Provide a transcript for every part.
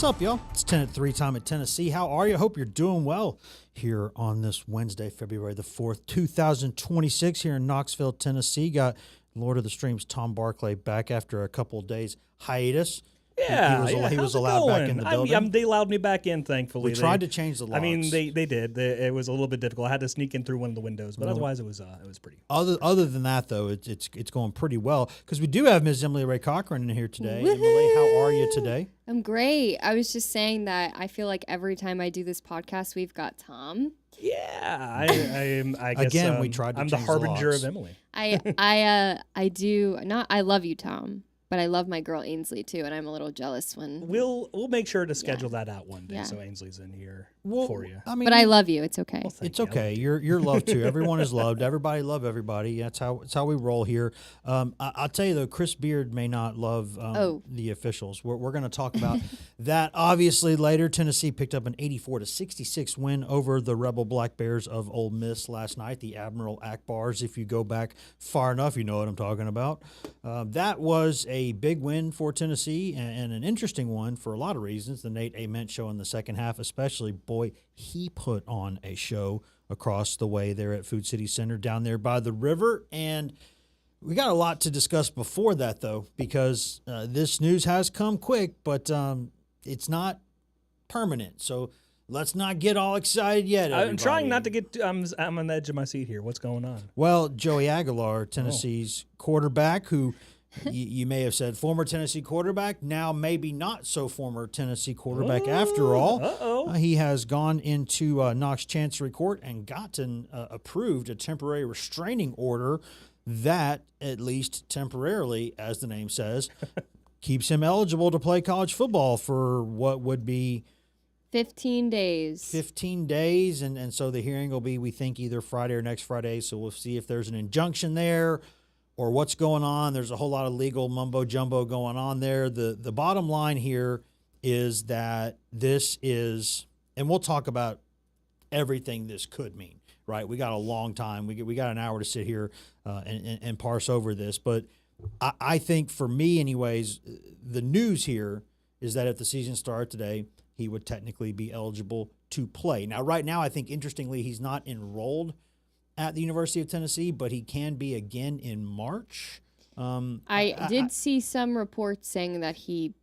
What's up, y'all? It's 10 at 3 time at Tennessee. How are you? Hope you're doing well here on this Wednesday, February the 4th, 2026 here in Knoxville, Tennessee. Got Lord of the Streams Tom Barclay back after a couple of days hiatus. Yeah, he was allowed back in the building. They allowed me back in, thankfully. We tried to change the locks. I mean, they did. It was a little bit difficult. I had to sneak in through one of the windows, but otherwise it was pretty. Other than that, though, it's going pretty well because we do have Ms. Emily Ray Cochran in here today. Woohoo! Emily, how are you today? I'm great. I was just saying that I feel like every time I do this podcast, we've got Tom. Yeah, I guess, again, we tried to I'm change the harbinger locks. of Emily. I love you, Tom. But I love my girl Ainsley too, and I'm a little jealous when We'll make sure to schedule that out one day, Yeah. so Ainsley's in here Well, for you. I mean, but I love you. It's okay. Well, thank it's you. okay. You're loved too. Everyone is loved. Everybody love everybody. That's how we roll here. I'll tell you though, Chris Beard may not love the officials. We're going to talk about that obviously later. Tennessee picked up an 84-66 win over the Rebel Black Bears of Ole Miss last night. The Admiral Akbars. If you go back far enough, you know what I'm talking about. That was a big win for Tennessee and an interesting one for a lot of reasons. The Nate Ament show in the second half, especially, boy, he put on a show across the way there at Food City Center down there by the river. And we got a lot to discuss before that, though, because this news has come quick, but it's not permanent. So let's not get all excited yet, everybody. I'm trying not to get. I'm on the edge of my seat here. What's going on? Well, Joey Aguilar, Tennessee's quarterback, who you may have said former Tennessee quarterback, now maybe not so former Tennessee quarterback after all. He has gone into Knox Chancery Court and gotten approved a temporary restraining order that, at least temporarily, as the name says, keeps him eligible to play college football for what would be 15 days. 15 days, and so the hearing will be, we think, either Friday or next Friday, so we'll see if there's an injunction there or what's going on. There's a whole lot of legal mumbo-jumbo going on there. The bottom line here is that this is, and we'll talk about everything this could mean, right? We got a long time. We got an hour to sit here and parse over this, but I think for me anyways, the news here is that if the season started today, he would technically be eligible to play. Now, right now, I think, interestingly, he's not enrolled at the University of Tennessee, but he can be again in March. I did see some reports saying that he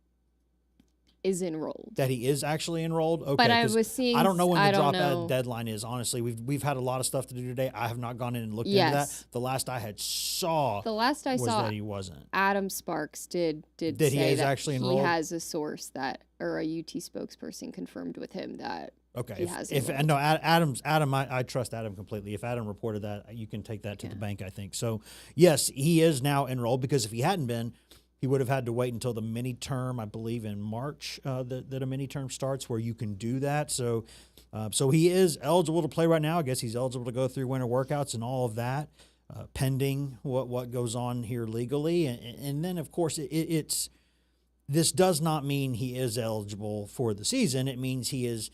is enrolled. That he is actually enrolled? Okay. But I was seeing, I don't know when the drop deadline is, honestly. We've had a lot of stuff to do today. I have not gone in and looked into that. The last I saw was that he wasn't. Adam Sparks did say he is that actually he enrolled? has a source that, or a UT spokesperson confirmed with him that Okay. he has Adam, I trust Adam completely. If Adam reported that, you can take that to the bank, I think. So, yes, he is now enrolled, because if he hadn't been, he would have had to wait until the mini term, I believe in March, that a mini term starts where you can do that. So he is eligible to play right now. I guess he's eligible to go through winter workouts and all of that, pending what goes on here legally. And then, of course, this does not mean he is eligible for the season. It means he is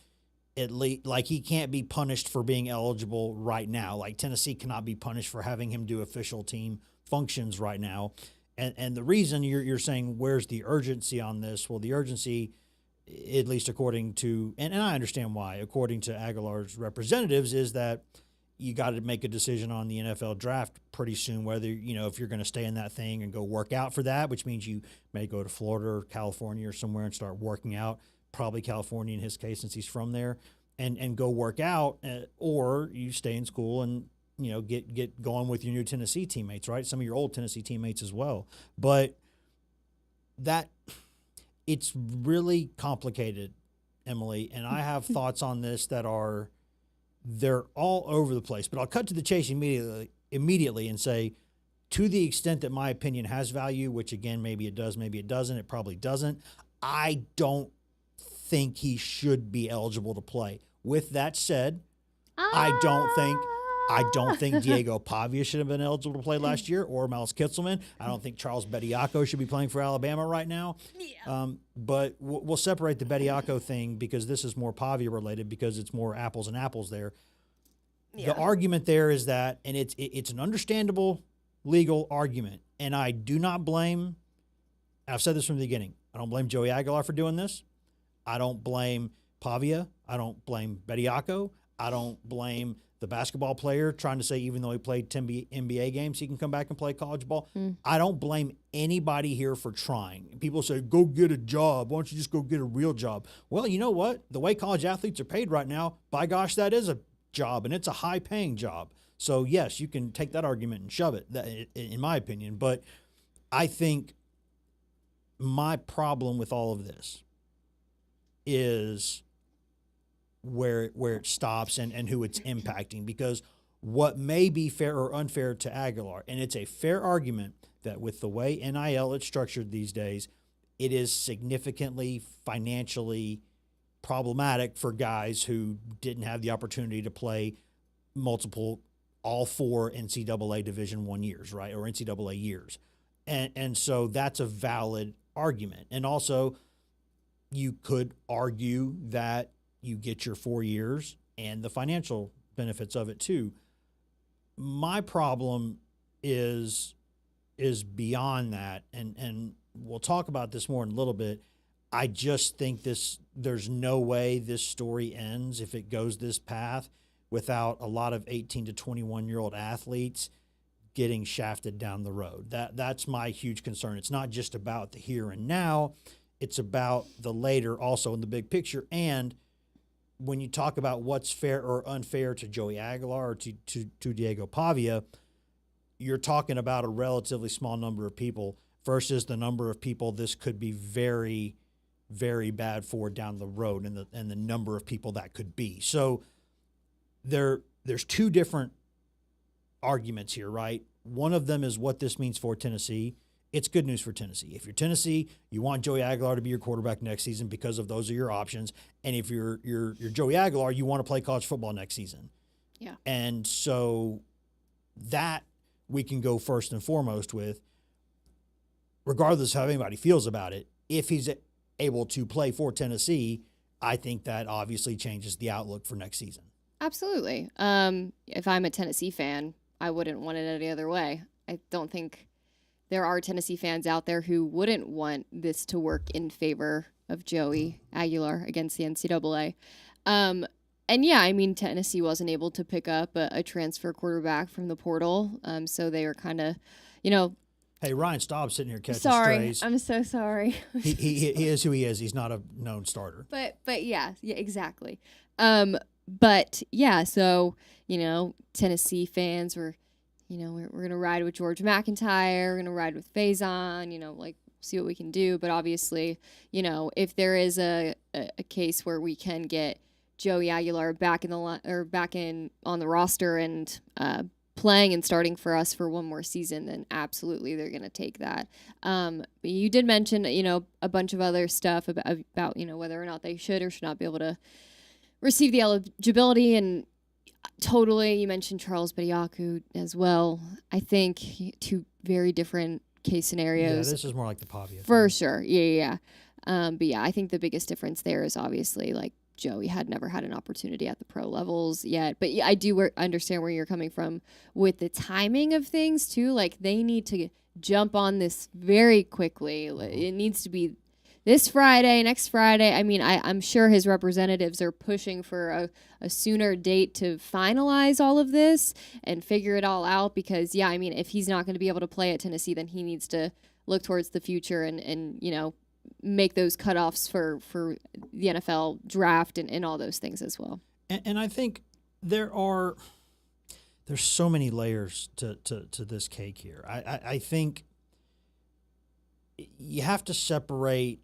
at least, like, he can't be punished for being eligible right now. Like, Tennessee cannot be punished for having him do official team functions right now. And the reason you're saying, where's the urgency on this? Well, the urgency, at least according to, and I understand why, according to Aguilar's representatives, is that you got to make a decision on the NFL draft pretty soon, whether, if you're going to stay in that thing and go work out for that, which means you may go to Florida or California or somewhere and start working out, probably California in his case since he's from there, and go work out, or you stay in school and get going with your new Tennessee teammates, right? Some of your old Tennessee teammates as well. But it's really complicated, Emily, and I have thoughts on this they're all over the place. But I'll cut to the chase immediately and say, to the extent that my opinion has value, which again, maybe it does, maybe it doesn't, it probably doesn't, I don't think he should be eligible to play. With that said, I don't think Diego Pavia should have been eligible to play last year, or Miles Kitzelman. I don't think Charles Bediako should be playing for Alabama right now. Yeah. But we'll separate the Bediako thing, because this is more Pavia related, because it's more apples and apples there. Yeah. The argument there is that, and it's an understandable legal argument, and I do not blame, I've said this from the beginning, I don't blame Joey Aguilar for doing this. I don't blame Pavia. I don't blame Bediako. I don't blame the basketball player trying to say even though he played 10 NBA games, he can come back and play college ball. I don't blame anybody here for trying. People say, go get a job. Why don't you just go get a real job? Well, you know what? The way college athletes are paid right now, by gosh, that is a job, and it's a high-paying job. So, yes, you can take that argument and shove it, in my opinion. But I think my problem with all of this is where it stops and who it's impacting, because what may be fair or unfair to Aguilar, and it's a fair argument that with the way NIL is structured these days, it is significantly financially problematic for guys who didn't have the opportunity to play all 4 NCAA Division I years, right, or NCAA years. And so that's a valid argument. And also, you could argue that you get your 4 years and the financial benefits of it too. My problem is beyond that, and we'll talk about this more in a little bit. I just think there's no way this story ends if it goes this path without a lot of 18 to 21-year-old athletes getting shafted down the road. That's my huge concern. It's not just about the here and now, it's about the later also in the big picture. And when you talk about what's fair or unfair to Joey Aguilar or to Diego Pavia, you're talking about a relatively small number of people versus the number of people this could be very, very bad for down the road, and the number of people that could be. So there's 2 different arguments here, right? One of them is what this means for Tennessee. It's good news for Tennessee. If you're Tennessee, you want Joey Aguilar to be your quarterback next season because of those are your options. And if you're Joey Aguilar, you want to play college football next season. Yeah. And so that we can go first and foremost with, regardless of how anybody feels about it. If he's able to play for Tennessee, I think that obviously changes the outlook for next season. Absolutely. If I'm a Tennessee fan, I wouldn't want it any other way. I don't think there are Tennessee fans out there who wouldn't want this to work in favor of Joey Aguilar against the NCAA. And yeah, I mean, Tennessee wasn't able to pick up a transfer quarterback from the portal. So they were kind of, Hey, Ryan Staub's sitting here catching strays. I'm so sorry. He is who he is. He's not a known starter. But yeah, exactly. But yeah, so, Tennessee fans were, we're going to ride with George McIntyre, we're going to ride with Faison, see what we can do. But obviously, if there is a case where we can get Joey Aguilar back in on the roster and playing and starting for us for one more season, then absolutely they're going to take that. But you did mention, a bunch of other stuff about whether or not they should or should not be able to receive the eligibility, and totally, you mentioned Charles Bediako as well. I think 2 very different case scenarios. Yeah, this is more like the Pavia. For sure. Yeah. But yeah, I think the biggest difference there is obviously Joey had never had an opportunity at the pro levels yet. But yeah, I do understand where you're coming from with the timing of things too. They need to jump on this very quickly. It needs to be this Friday, next Friday. I mean, I'm sure his representatives are pushing for a sooner date to finalize all of this and figure it all out because, yeah, I mean, if he's not going to be able to play at Tennessee, then he needs to look towards the future and make those cutoffs for the NFL draft and all those things as well. And I think there's so many layers to this cake here. I think you have to separate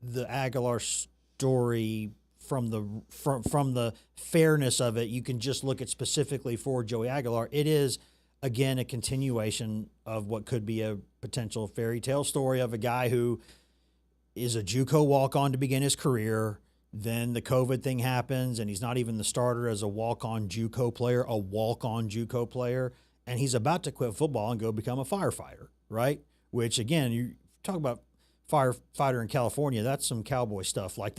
the Aguilar story from the fairness of it. You can just look at specifically for Joey Aguilar. It is, again, a continuation of what could be a potential fairy tale story of a guy who is a JUCO walk-on to begin his career. Then the COVID thing happens, and he's not even the starter as a walk-on JUCO player, and he's about to quit football and go become a firefighter, right? Which, again, you talk about firefighter in California, that's some cowboy stuff. You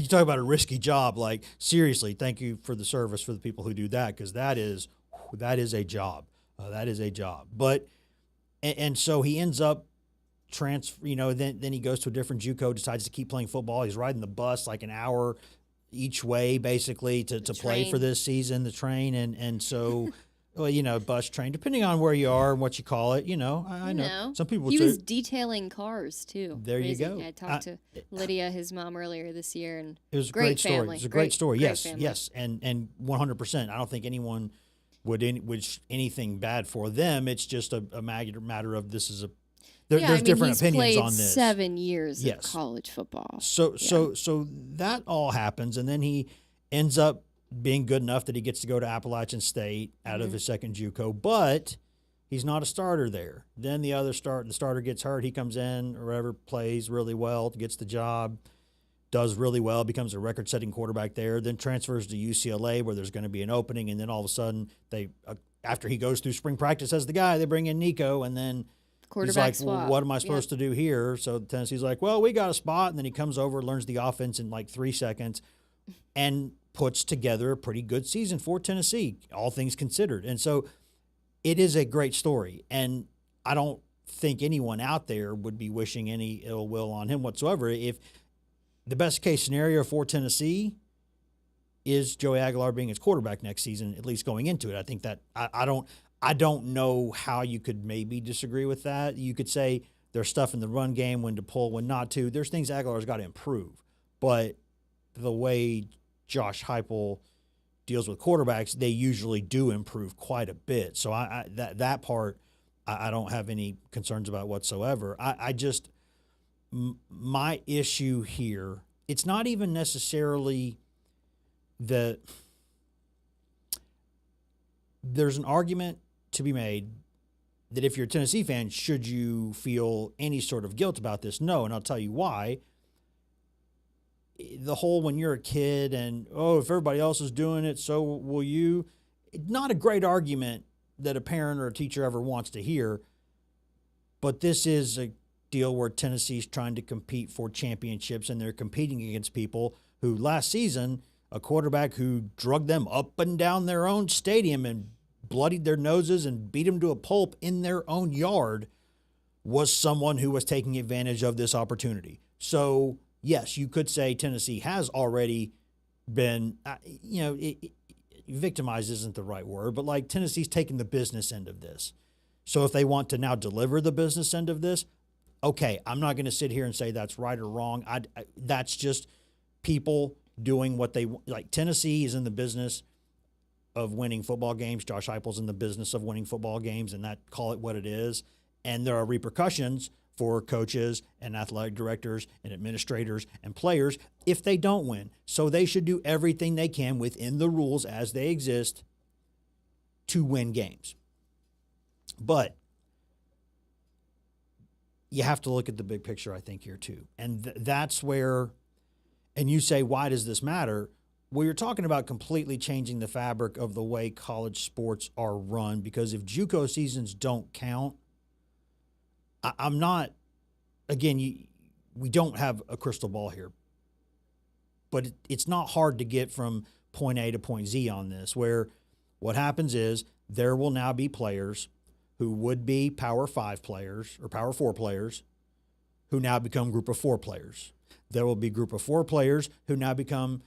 talk about a risky job. Seriously, thank you for the service for the people who do that, because that is a job. That is a job. But and so he ends up transfer, then he goes to a different JUCO, decides to keep playing football. He's riding the bus like an hour each way, basically, to play for this season, the train. And so, well, bus train, depending on where you are and what you call it, I know. Some people he was detailing cars, too. There Crazy. you go. I talked to Lydia, his mom, earlier this year, and it was a great story. family. It was a great story. Great Yes, family. yes. And 100%. I don't think anyone would anything bad for them. It's just a matter of this is there's different he's opinions played on this. 7 years of college football. So that all happens, and then he ends up being good enough that he gets to go to Appalachian State out of his second JUCO, but he's not a starter there. Then the starter gets hurt. He comes in or whatever, plays really well, gets the job, does really well, becomes a record-setting quarterback there, then transfers to UCLA where there's going to be an opening, and then all of a sudden after he goes through spring practice as the guy, they bring in Nico, and then he's like, well, what am I supposed to do here? So Tennessee's like, well, we got a spot, and then he comes over, learns the offense in like 3 seconds, and puts together a pretty good season for Tennessee, all things considered. And so it is a great story, and I don't think anyone out there would be wishing any ill will on him whatsoever. If the best case scenario for Tennessee is Joey Aguilar being his quarterback next season, at least going into it. I think that I don't know how you could maybe disagree with that. You could say there's stuff in the run game, when to pull, when not to. There's things Aguilar's got to improve. But the way Josh Heupel deals with quarterbacks, they usually do improve quite a bit. So that part I don't have any concerns about whatsoever. My issue here, it's not even necessarily that there's an argument to be made that if you're a Tennessee fan, should you feel any sort of guilt about this? No, and I'll tell you why. The whole when you're a kid and, if everybody else is doing it, so will you. Not a great argument that a parent or a teacher ever wants to hear, but this is a deal where Tennessee's trying to compete for championships, and they're competing against people who last season, a quarterback who drugged them up and down their own stadium and bloodied their noses and beat them to a pulp in their own yard, was someone who was taking advantage of this opportunity. So, yes, you could say Tennessee has already been, victimized isn't the right word, but like Tennessee's taken the business end of this. So if they want to now deliver the business end of this, okay, I'm not going to sit here and say that's right or wrong. That's just people doing what they like. Tennessee is in the business of winning football games. Josh Heupel's in the business of winning football games, and call it what it is. And there are repercussions for coaches and athletic directors and administrators and players if they don't win. So they should do everything they can within the rules as they exist to win games. But you have to look at the big picture, I think, here too. And that's where, and you say, why does this matter? Well, you're talking about completely changing the fabric of the way college sports are run, because if JUCO seasons don't count, I'm not, again, we don't have a crystal ball here, but it's not hard to get from point A to point Z on this, where what happens is there will now be players who would be Power 5 players or Power 4 players who now become Group of 4 players. There will be Group of 4 players who now become,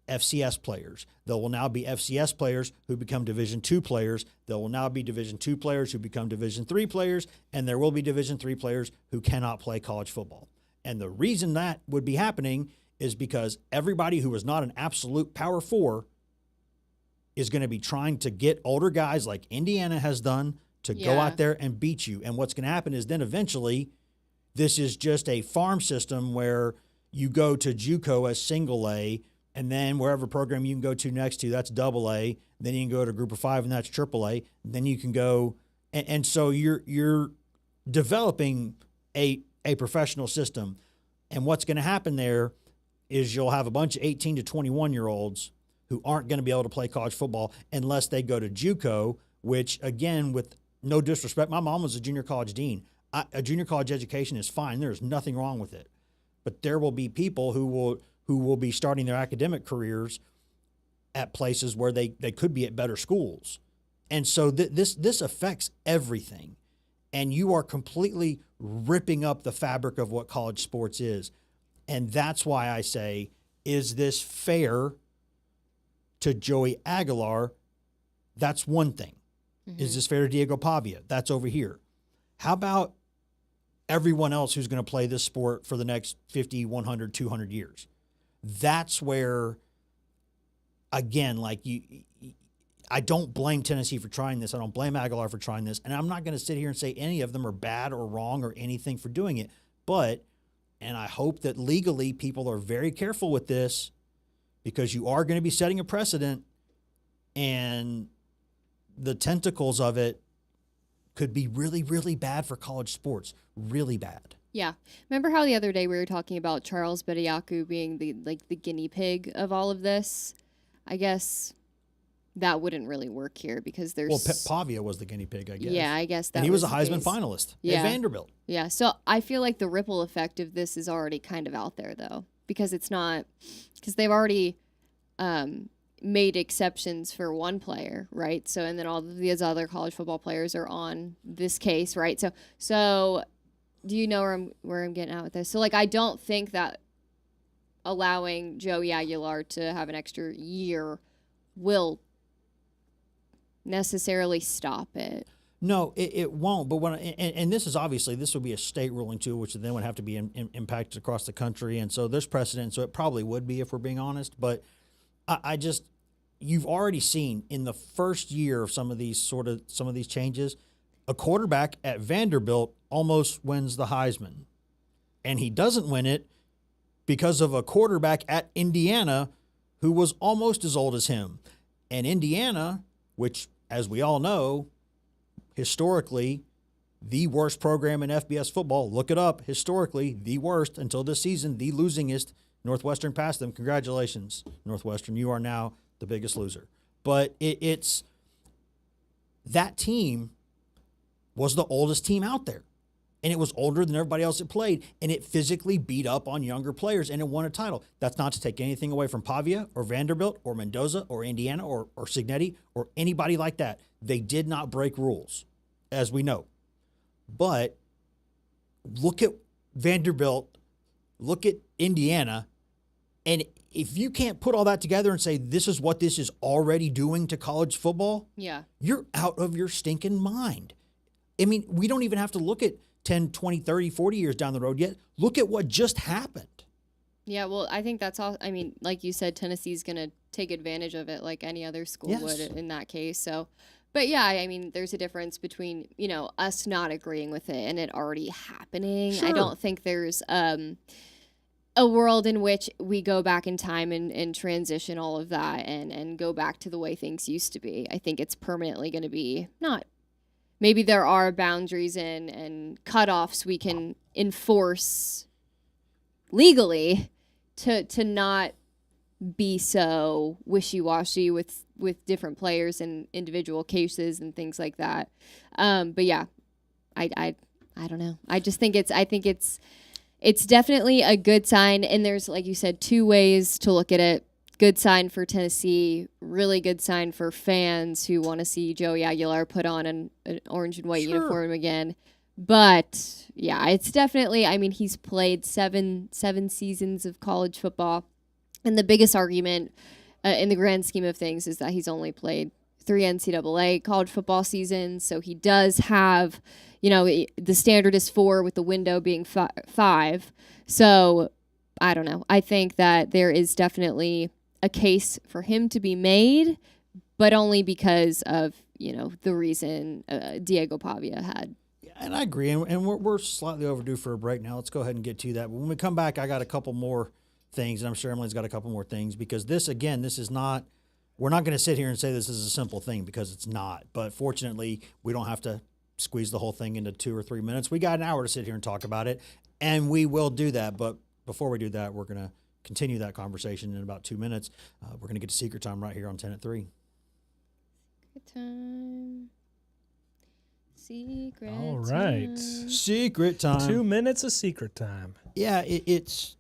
FCS players. There will now be FCS players who become Division II players. There will now be Division II players who become Division III players, and there will be Division III players who cannot play college football. And the reason that would be happening is because everybody who is not an absolute Power 4 is going to be trying to get older guys like Indiana has done to go out there and beat you. And what's going to happen is then eventually this is just a farm system where you go to JUCO as single A, and then wherever program you can go to next to, that's double A. Then you can go to Group of 5, and that's triple A. Then you can go, and so you're developing a professional system. And what's going to happen there is you'll have a bunch of 18 to 21-year-olds who aren't going to be able to play college football unless they go to JUCO, which, again, with no disrespect, my mom was a junior college dean. A junior college education is fine. There's nothing wrong with it. But there will be people who will be starting their academic careers at places where they could be at better schools. And so this affects everything. and you are completely ripping up the fabric of what college sports is. And that's why I say, is this fair to Joey Aguilar? That's one thing. Is this fair to Diego Pavia? That's over here. How about everyone else who's going to play this sport for the next 50, 100, 200 years? That's where, again, I don't blame Tennessee for trying this. I don't blame Aguilar for trying this. And I'm not going to sit here and say any of them are bad or wrong or anything for doing it. But, and I hope that legally people are very careful with this, because you are going to be setting a precedent, and the tentacles of it could be really, really bad for college sports. Really bad. Yeah. Remember how the other day we were talking about Charles Bediaku being the guinea pig of all of this? I guess that wouldn't really work here, because there's... Well, Pavia was the guinea pig, I guess. Yeah, I guess that and he was a the Heisman case. finalist Yeah. at Vanderbilt. Yeah, so I feel like the ripple effect of this is already kind of out there, though, because it's not... Because they've already made exceptions for one player, right? So, and then all of these other college football players are on this case, right? So do you know where I'm getting at with this? So, I don't think that allowing Joey Aguilar to have an extra year will necessarily stop it. No, it won't. But and this is obviously, this would be a state ruling too, which then would have to be impacted across the country. And so there's precedent. So it probably would be, if we're being honest. But you've already seen in the first year of some of these changes, a quarterback at Vanderbilt almost wins the Heisman. And he doesn't win it because of a quarterback at Indiana who was almost as old as him. And Indiana, which, as we all know, historically, the worst program in FBS football. Look it up. Historically, the worst until this season, the losingest. Northwestern passed them. Congratulations, Northwestern. You are now the biggest loser. But it's that team was the oldest team out there. And it was older than everybody else that played. And it physically beat up on younger players, and it won a title. That's not to take anything away from Pavia or Vanderbilt or Mendoza or Indiana or Cignetti or anybody like that. They did not break rules, as we know. But look at Vanderbilt, look at Indiana, and if you can't put all that together and say this is what this is already doing to college football, yeah, you're out of your stinking mind. I mean, we don't even have to look at 10, 20, 30, 40 years down the road yet. Look at what just happened. Yeah, well, I think that's all. I mean, like you said, Tennessee's going to take advantage of it like any other school would in that case. So, but yeah, I mean, there's a difference between, us not agreeing with it and it already happening. Sure. I don't think there's a world in which we go back in time and transition all of that and go back to the way things used to be. I think it's permanently going to be not. Maybe there are boundaries and cutoffs we can enforce legally to not be so wishy-washy with different players and individual cases and things like that. But yeah, I don't know. I just think it's definitely a good sign. And there's, like you said, two ways to look at it. Good sign for Tennessee, really good sign for fans who want to see Joey Aguilar put on an orange and white uniform again. But yeah, it's definitely, I mean, he's played seven seasons of college football. And the biggest argument in the grand scheme of things is that he's only played 3 NCAA college football seasons. So he does have, the standard is 4 with the window being 5. So I don't know. I think that there is definitely a case for him to be made, but only because of, the reason Diego Pavia had. And I agree. And we're slightly overdue for a break now. Let's go ahead and get to that. But when we come back, I got a couple more things, and I'm sure Emily's got a couple more things, because this is not, we're not going to sit here and say this is a simple thing, because it's not. But fortunately, we don't have to squeeze the whole thing into 2 or 3 minutes. We got an hour to sit here and talk about it, and we will do that. But before we do that, we're going to continue that conversation in about 2 minutes. We're going to get to Secret Time right here on 10 at 3. Secret Time. Secret All right. Time. Secret Time. 2 minutes of Secret Time. Yeah, it's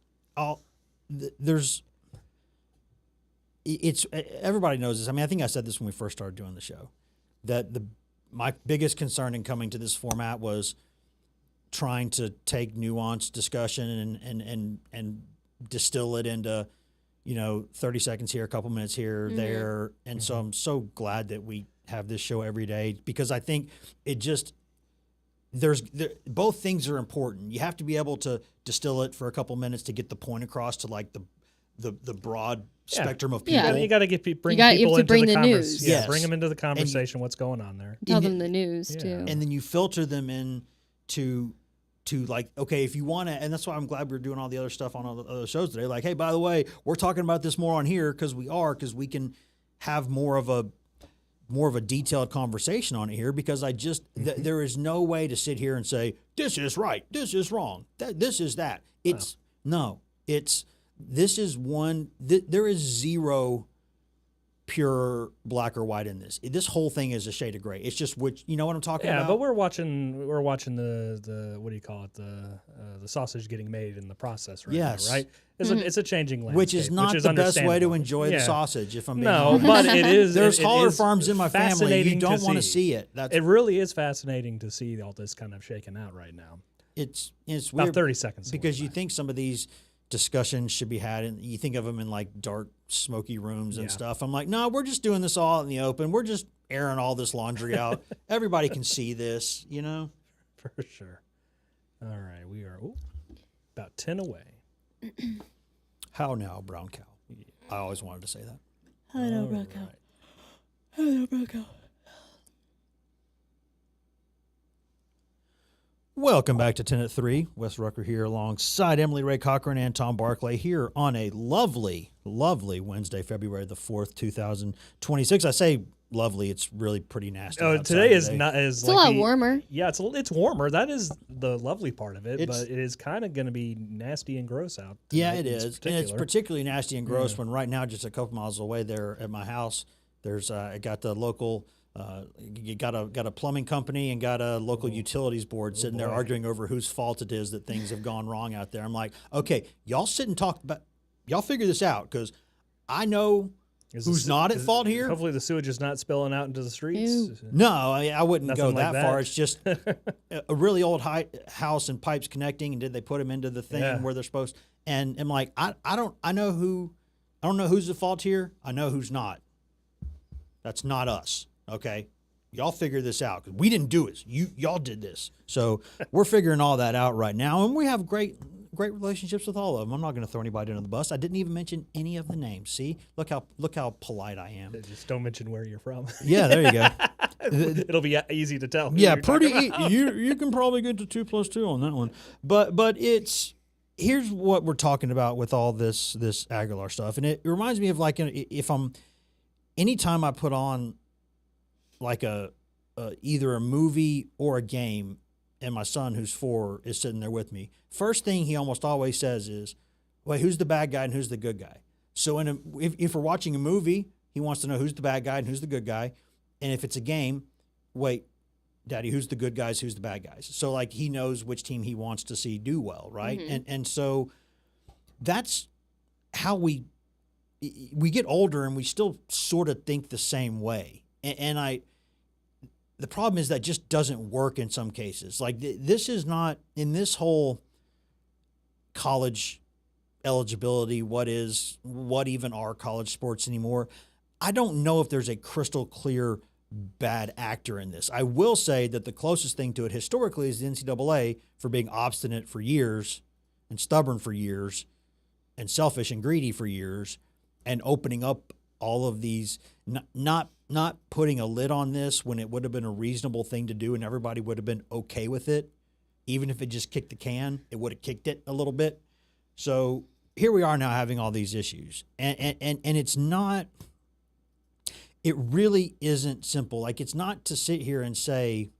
everybody knows this. I mean, I think I said this when we first started doing the show, that my biggest concern in coming to this format was trying to take nuanced discussion and distill it into, 30 seconds here, a couple minutes here, there. And so I'm so glad that we have this show every day, because I think it just, both things are important. You have to be able to distill it for a couple minutes to get the point across to like the broad spectrum of people. Yeah. You got to bring You people have to into bring the the conversation. news. Yeah, Yes. bring them into the conversation. What's going on there? Tell them the news too. And then you filter them in to like, okay, if you want to, and that's why I'm glad we're doing all the other stuff on all the other shows today. Like, hey, by the way, we're talking about this more on here because we can have more of a detailed conversation on it here, because there is no way to sit here and say, this is right, this is wrong, this is that. There is zero pure black or white in this. This whole thing is a shade of gray. It's just which, you know what I'm talking about? Yeah, but we're watching the what do you call it, the sausage getting made in the process right now, right? It's a changing landscape, which is not the best way to enjoy the sausage, if I'm being honest. but it is. There's it Holler is Farms in my family. You don't want to see it. It really is fascinating to see all this kind of shaking out right now. It's weird. About 30 seconds. Because you think some of these discussions should be had, and you think of them in like dark, smoky rooms and stuff. I'm like, no, we're just doing this all in the open. We're just airing all this laundry out. Everybody can see this, For sure. All right, we are about 10 away. How now, brown cow? I always wanted to say that. Hello, brown cow. Hello, brown cow. Welcome back to 10 at 3. Wes Rucker here alongside Emily Ray Cochran and Tom Barclay here on a lovely, lovely Wednesday, February the 4th, 2026. I say lovely, it's really pretty nasty. Today is not as It's a lot warmer. Yeah, it's warmer. That is the lovely part of it, but it is kind of going to be nasty and gross out. Yeah, it is. And it's particularly nasty and gross when right now, just a couple miles away there at my house, there's I got the local you got a plumbing company and got a local utilities board sitting there arguing over whose fault it is that things have gone wrong out there. I'm like, okay, y'all sit and talk about, y'all figure this out, because I know who's not at fault here. Hopefully the sewage is not spilling out into the streets. No, I wouldn't Nothing go like that far. It's just a really old house and pipes connecting, and did they put them into the thing where they're supposed? And I'm like, I don't know who's at fault here. I know who's not. That's not us. Okay, y'all figure this out, because we didn't do it. Y'all did this. So we're figuring all that out right now, and we have great relationships with all of them. I'm not going to throw anybody under the bus. I didn't even mention any of the names. See, look how polite I am. Just don't mention where you're from. Yeah, there you go. It'll be easy to tell. Yeah, pretty. You can probably get to 2 + 2 on that one. But here's what we're talking about with all this Aguilar stuff, and it reminds me of like anytime I put on like either a movie or a game, and my son, who's 4, is sitting there with me, first thing he almost always says is, wait, who's the bad guy and who's the good guy? So if we're watching a movie, he wants to know who's the bad guy and who's the good guy. And if it's a game, wait, Daddy, who's the good guys, who's the bad guys? So like he knows which team he wants to see do well, right? Mm-hmm. And so that's how we get older, and we still sort of think the same way. The problem is that just doesn't work in some cases. Like this is not, in this whole college eligibility, what even are college sports anymore, I don't know if there's a crystal clear bad actor in this. I will say that the closest thing to it historically is the NCAA for being obstinate for years and stubborn for years and selfish and greedy for years, and opening up all of these, not putting a lid on this when it would have been a reasonable thing to do and everybody would have been okay with it. Even if it just kicked the can, it would have kicked it a little bit. So here we are now having all these issues. And it's not, it really isn't simple. Like, it's not to sit here and say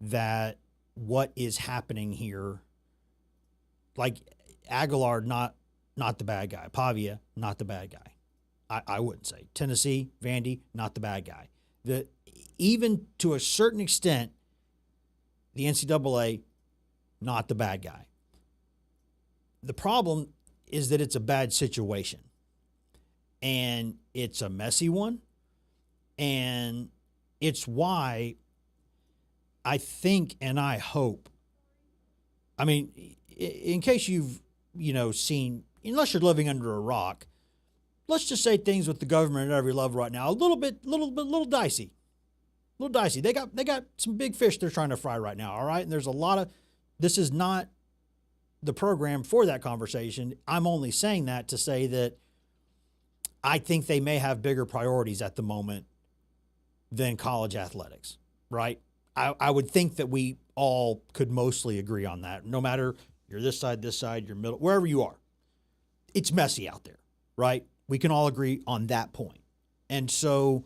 that what is happening here, like Aguilar, not the bad guy. Pavia, not the bad guy. I wouldn't say. Tennessee, Vandy, not the bad guy. Even to a certain extent, the NCAA, not the bad guy. The problem is that it's a bad situation. And it's a messy one. And it's why I think and I hope, I mean, in case you've, seen, unless you're living under a rock, let's just say things with the government at every level right now, a little dicey. A little dicey. They got some big fish they're trying to fry right now, all right? And there's a lot of, this is not the program for that conversation. I'm only saying that to say that I think they may have bigger priorities at the moment than college athletics, right? I would think that we all could mostly agree on that. No matter you're this side, you're middle, wherever you are. It's messy out there, right? We can all agree on that point. And so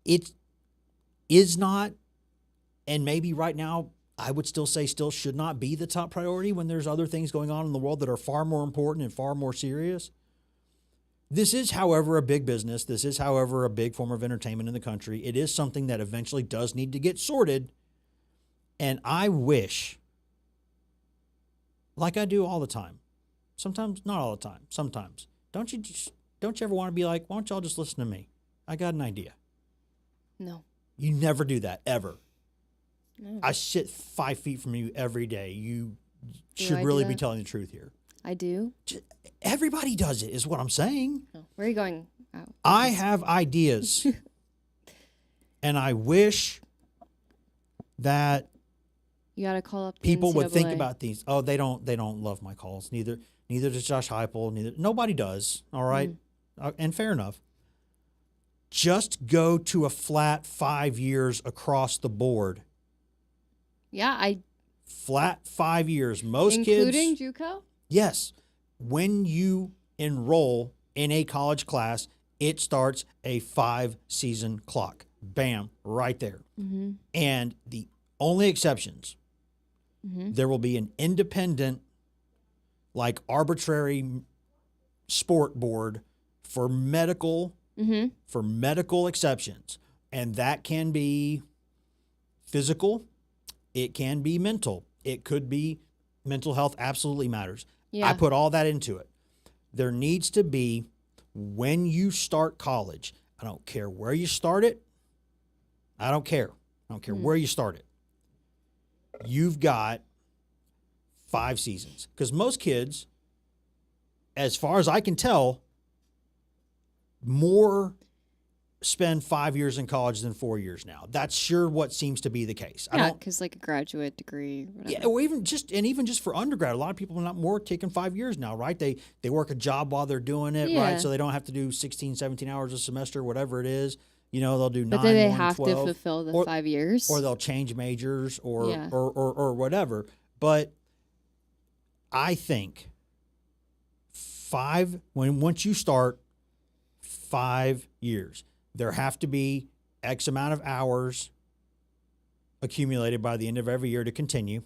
it is not, and maybe right now I would still say still should not be the top priority when there's other things going on in the world that are far more important and far more serious. This is, however, a big business. This is, however, a big form of entertainment in the country. It is something that eventually does need to get sorted. And I wish, like I do all the time, sometimes, not all the time, sometimes, don't you ever want to be like, why don't y'all just listen to me? I got an idea. No. You never do that, ever. No. I sit 5 feet from you every day. You should really be telling the truth here. I do. Everybody does it, is what I'm saying. Oh, where are you going? I have ideas, and I wish that you got to call up the people would NCAA. think about these. Oh, they don't love my calls. Neither does Josh Heupel. Nobody does. All right, and fair enough. Just go to a flat 5 years across the board. Yeah, flat 5 years. Most including kids, JUCO. Yes. When you enroll in a college class, it starts a 5-season clock. Bam, right there. Mm-hmm. And the only exceptions, there will be an independent, like arbitrary sport board for medical exceptions. And that can be physical. It can be mental. It could be mental health absolutely matters. Yeah. I put all that into it. There needs to be, when you start college, I don't care where you start it. I don't care where you start it. You've got 5 seasons. Because most kids, as far as I can tell, more spend 5 years in college than 4 years now. That's sure what seems to be the case. Yeah, because like a graduate degree. Whatever. Yeah, or even just for undergrad, a lot of people are not more taking 5 years now, right? They work a job while they're doing it, right? So they don't have to do 16, 17 hours a semester, whatever it is. They'll do 9, but then they 1, have 12, to fulfill the 5 years, or they'll change majors, or whatever. But I think once you start 5 years. There have to be X amount of hours accumulated by the end of every year to continue.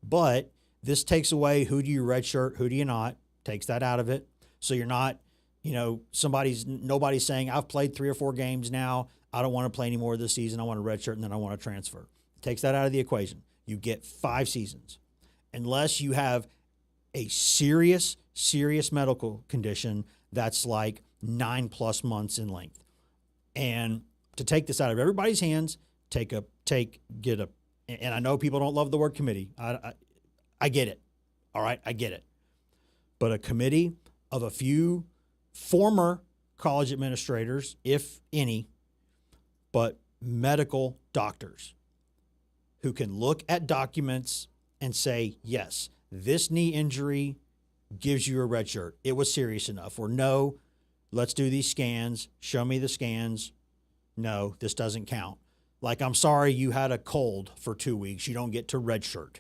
But this takes away who do you redshirt, who do you not, takes that out of it. So you're not, nobody's saying, I've played 3 or 4 games now. I don't want to play any more this season. I want to redshirt and then I want to transfer. Takes that out of the equation. You get 5 seasons. Unless you have a serious medical condition that's like 9+ months in length. And to take this out of everybody's hands, and I know people don't love the word committee. I get it. All right, I get it. But a committee of a few former college administrators, if any, but medical doctors who can look at documents and say, yes, this knee injury gives you a red shirt. It was serious enough. Or no, let's do these scans. Show me the scans. No, this doesn't count. Like, I'm sorry you had a cold for 2 weeks. You don't get to redshirt,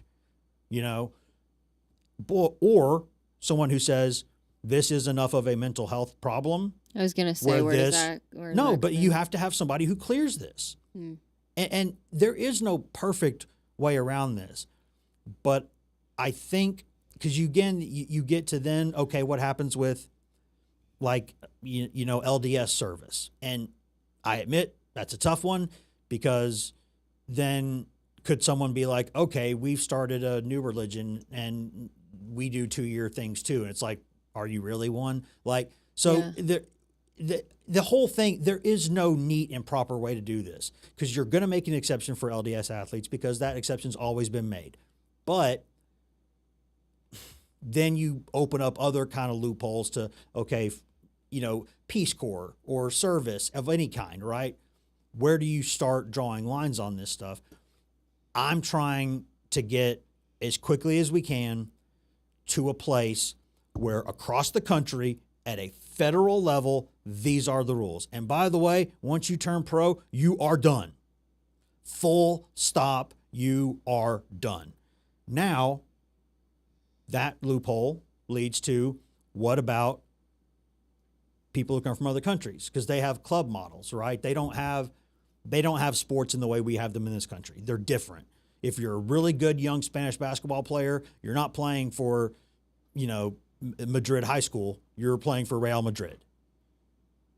Or someone who says, this is enough of a mental health problem. I was going to say, but you have to have somebody who clears this. And there is no perfect way around this. But I think, because you get to then, okay, what happens with like, LDS service? And I admit that's a tough one, because then could someone be like, okay, we've started a new religion and we do 2-year things too. And it's like, are you really one? Like, so the whole thing, there is no neat and proper way to do this, because you're going to make an exception for LDS athletes because that exception's always been made. But then you open up other kind of loopholes to, okay, Peace Corps or service of any kind, right? Where do you start drawing lines on this stuff? I'm trying to get as quickly as we can to a place where across the country at a federal level, these are the rules. And by the way, once you turn pro, you are done. Full stop, you are done. Now, that loophole leads to, what about people who come from other countries? Because they have club models, right? They don't have sports in the way we have them in this country. They're different. If you're a really good young Spanish basketball player, you're not playing for, Madrid High School. You're playing for Real Madrid,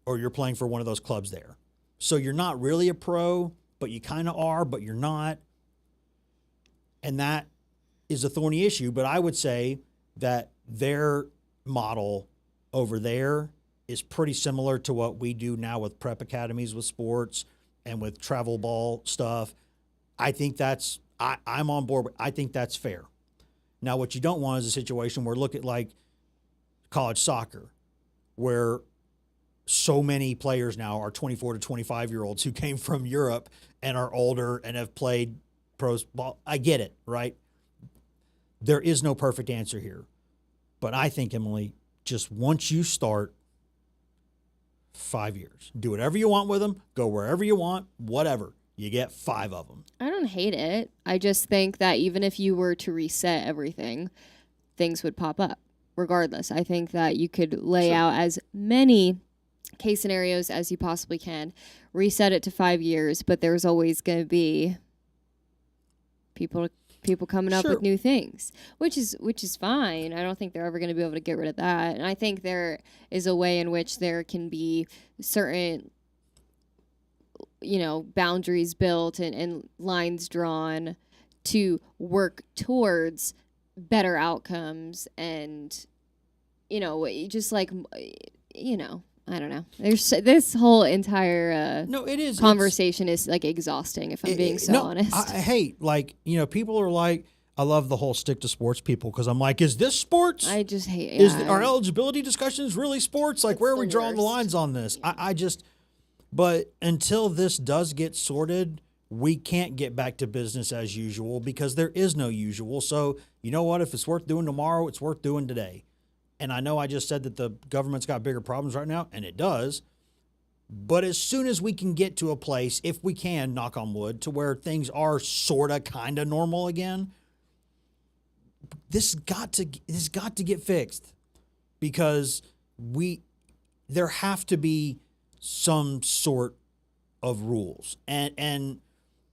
or you're playing for one of those clubs there. So you're not really a pro, but you kind of are, but you're not. And that is a thorny issue. But I would say that their model over there is pretty similar to what we do now with prep academies with sports and with travel ball stuff. I think I'm on board. I think that's fair. Now, what you don't want is a situation where, look at like college soccer, where so many players now are 24 to 25-year-olds who came from Europe and are older and have played pro ball. I get it, right? There is no perfect answer here. But I think, Emily, just once you start, 5 years. Do whatever you want with them. Go wherever you want, whatever. You get 5 of them. I don't hate it. I just think that even if you were to reset everything, things would pop up regardless. I think that you could lay out as many case scenarios as you possibly can, reset it to 5 years, but there's always going to be people coming up with new things, which is fine. I don't think they're ever going to be able to get rid of that. And I think there is a way in which there can be certain boundaries built and lines drawn to work towards better outcomes. And just like I don't know. There's this whole entire conversation is like exhausting, if I'm being so honest. I hate, people are like, I love the whole stick to sports people, because I'm like, is this sports? I just hate our eligibility discussions really sports? Like, where are we drawing the lines on this? But until this does get sorted, we can't get back to business as usual, because there is no usual. So, you know what? If it's worth doing tomorrow, it's worth doing today. And I know I just said that the government's got bigger problems right now, and it does. But as soon as we can get to a place, if we can, knock on wood, to where things are sort of kind of normal again, this has got to get fixed, because there have to be some sort of rules. And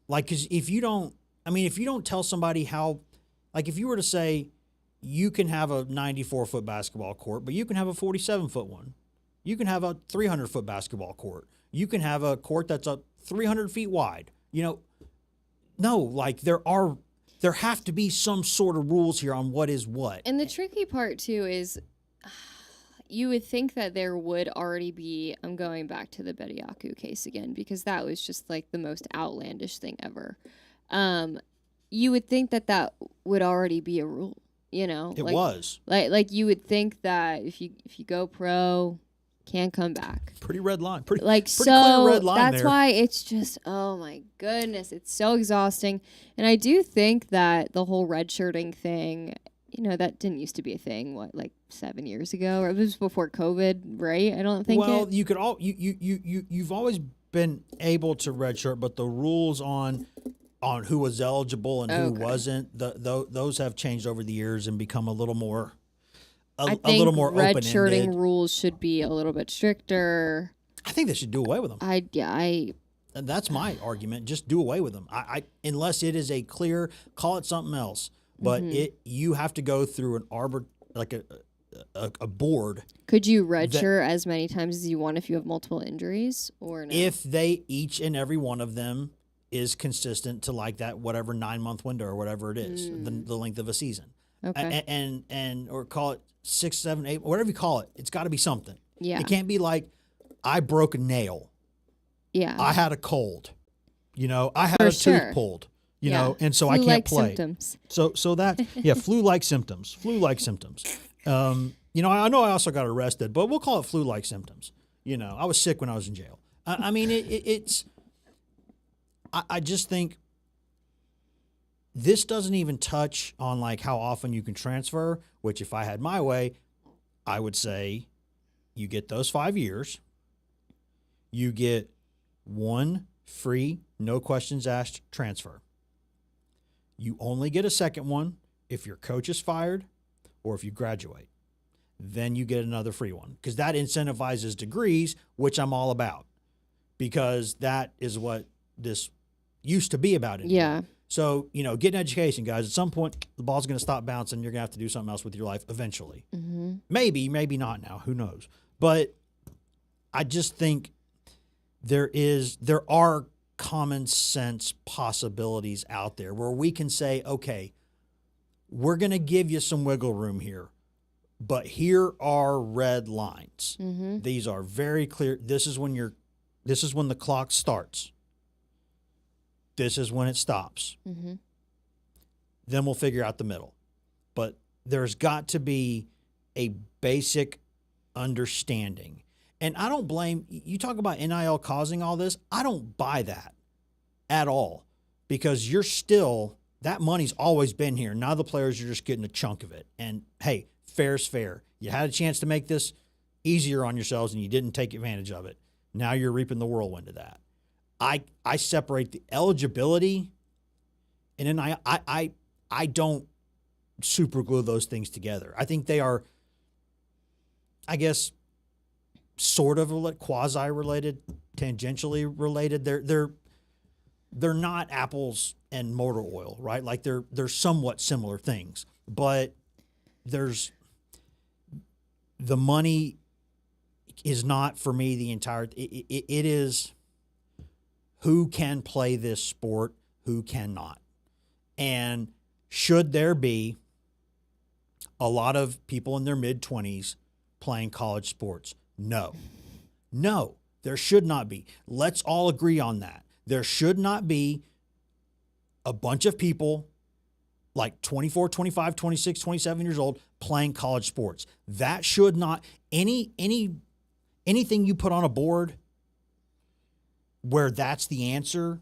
like, 'cause if you don't tell somebody how, like, if you were to say, you can have a 94-foot basketball court, but you can have a 47-foot one. You can have a 300-foot basketball court. You can have a court that's 300 feet wide. No, like, there have to be some sort of rules here on what is what. And the tricky part too is, you would think that there would already be, I'm going back to the Bediaku case again, because that was just like the most outlandish thing ever. You would think that would already be a rule. It was like you would think that if you go pro, can't come back. Pretty red line. Pretty so clear red line. That's why it's just, oh my goodness, it's so exhausting. And I do think that the whole redshirting thing, that didn't used to be a thing. What, like 7 years ago, or it was before COVID, right? I don't think. Well, you could you've always been able to redshirt, but the rules on who was eligible and who wasn't, those have changed over the years and become a little more open-ended. Redshirting rules should be a little bit stricter. I think they should do away with them. And that's my argument. Just do away with them. Unless it is a clear, call it something else. But you have to go through a board. Could you redshirt as many times as you want if you have multiple injuries, or no? If they, each and every one of them, is consistent to like that whatever 9-month window or whatever it is, the length of a season. Okay. And or call it 6, 7, 8, whatever you call it. It's got to be something. Yeah. It can't be like I broke a nail. Yeah. I had a cold. I had For a sure. tooth pulled. And so I can't Flu-like play. symptoms. So that flu-like symptoms. Flu-like symptoms. I know I also got arrested, but we'll call it flu-like symptoms. I was sick when I was in jail. I mean, it's. I just think this doesn't even touch on like how often you can transfer. Which, if I had my way, I would say, you get those 5 years. You get one free, no questions asked transfer. You only get a second one if your coach is fired or if you graduate. Then you get another free one because that incentivizes degrees, which I'm all about because that is what this used to be about. Yeah. So, get an education, guys. At some point, the ball's going to stop bouncing. You're going to have to do something else with your life eventually. Mm-hmm. Maybe not now. Who knows? But I just think there are common sense possibilities out there where we can say, okay, we're going to give you some wiggle room here, but here are red lines. Mm-hmm. These are very clear. This is when the clock starts. This is when it stops. Mm-hmm. Then we'll figure out the middle. But there's got to be a basic understanding. And I don't blame you. Talk about NIL causing all this. I don't buy that at all because that money's always been here. Now the players are just getting a chunk of it. And hey, fair's fair. You had a chance to make this easier on yourselves and you didn't take advantage of it. Now you're reaping the whirlwind of that. I separate the eligibility and then I don't super glue those things together. I think they are, I guess, sort of quasi-related, tangentially related. They're not apples and motor oil, right? Like they're somewhat similar things, but there's the money is not for me the entire. It is who can play this sport, who cannot, and should there be a lot of people in their mid-20s playing college sports? No, there should not be. Let's all agree on that. There should not be a bunch of people like 24, 25, 26, 27 years old playing college sports. That should not, anything you put on a board where that's the answer,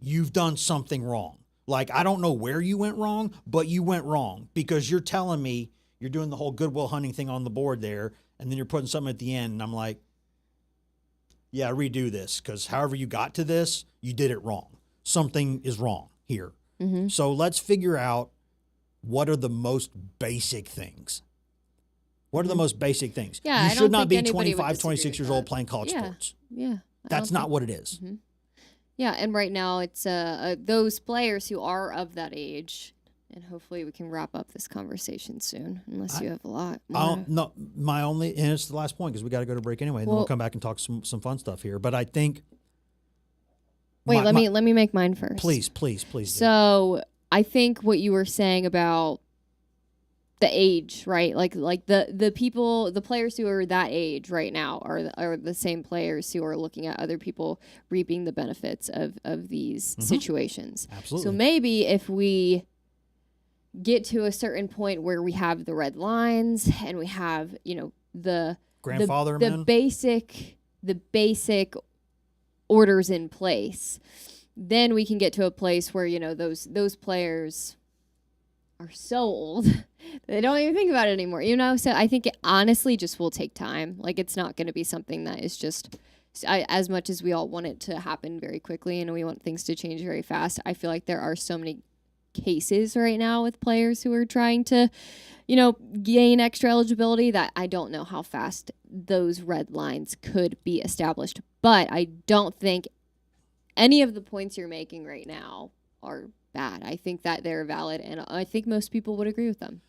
you've done something wrong. Like, I don't know where you went wrong, but you went wrong because you're telling me you're doing the whole Goodwill Hunting thing on the board there, and then you're putting something at the end, and I'm like, yeah, redo this because however you got to this, you did it wrong. Something is wrong here. Mm-hmm. So let's figure out what are the most basic things. What are the most basic things? Yeah, you I should don't not think be anybody would 25, disagree 26 years with old that. playing college sports. Yeah. That's not what it is. Mm-hmm. Yeah, and right now it's those players who are of that age, and hopefully we can wrap up this conversation soon, unless you have a lot more. No, and it's the last point because we got to go to break anyway, and then we'll come back and talk some fun stuff here. But I think. Wait, let me make mine first. Please do. So I think what you were saying about the age, right? Like the people, the players who are that age right now are the same players who are looking at other people reaping the benefits of these situations. Absolutely. So maybe if we get to a certain point where we have the red lines and we have, the grandfather the basic orders in place, then we can get to a place where, those players are so old they don't even think about it anymore, So I think it honestly just will take time. Like, it's not going to be something that is just as much as we all want it to happen very quickly and we want things to change very fast. I feel like there are so many cases right now with players who are trying to, gain extra eligibility that I don't know how fast those red lines could be established. But I don't think any of the points you're making right now are bad. I think that they're valid, and I think most people would agree with them.